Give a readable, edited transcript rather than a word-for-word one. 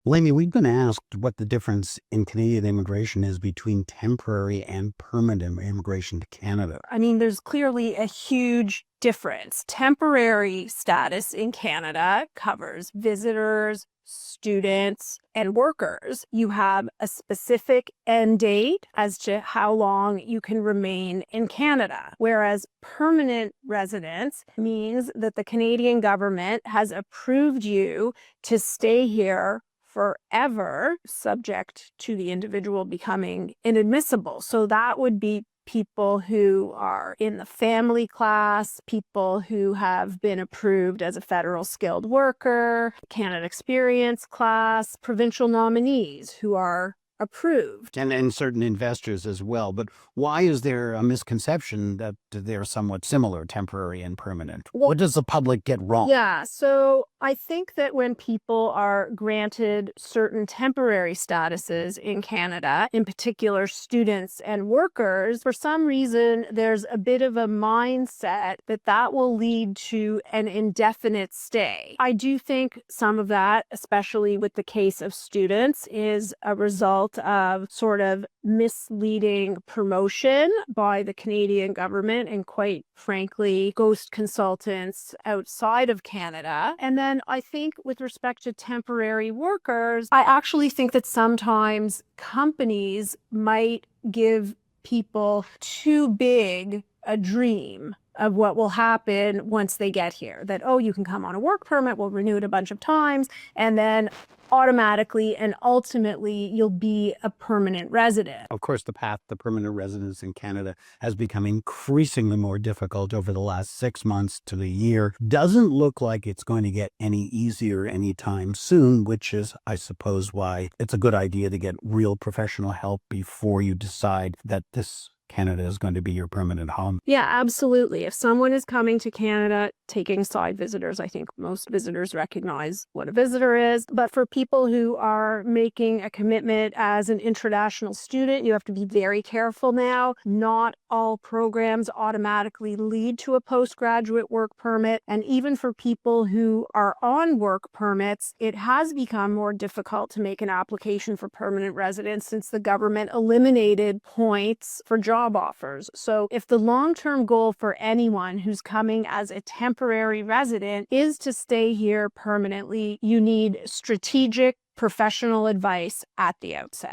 Well, Amy, we've been asked what the difference in Canadian immigration is between temporary and permanent immigration to Canada. I mean, there's clearly a huge difference. Temporary status in Canada covers visitors, students, and workers. You have a specific end date as to how long you can remain in Canada, whereas permanent residence means that the Canadian government has approved you to stay here forever, subject to the individual becoming inadmissible. So that would be people who are in the family class, people who have been approved as a federal skilled worker, Canada Experience class, provincial nominees who are approved. And certain investors as well. But why is there a misconception that they're somewhat similar, temporary and permanent? Well, What does the public get wrong? yeah, so I think that when people are granted certain temporary statuses in Canada, in particular students and workers, for some reason there's a bit of a mindset that that will lead to an indefinite stay. I do think some of that, especially with the case of students, is a result of sort of misleading promotion by the Canadian government and, quite frankly, ghost consultants outside of Canada. And then I think with respect to temporary workers, I actually think that sometimes companies might give people too big a dream of what will happen once they get here. That, oh, you can come on a work permit, we'll renew it a bunch of times, and then automatically and ultimately you'll be a permanent resident. Of course, the path to permanent residence in Canada has become increasingly more difficult over the last 6 months to the year. Doesn't look like it's going to get any easier anytime soon, which is, I suppose, why it's a good idea to get real professional help before you decide that this Canada is going to be your permanent home. Yeah, absolutely. If someone is coming to Canada taking side visitors, I think most visitors recognize what a visitor is. But for people who are making a commitment as an international student, you have to be very careful now. Not all programs automatically lead to a postgraduate work permit. And even for people who are on work permits, it has become more difficult to make an application for permanent residence since the government eliminated points for job offers. So if the long-term goal for anyone who's coming as a temporary resident is to stay here permanently, you need strategic professional advice at the outset.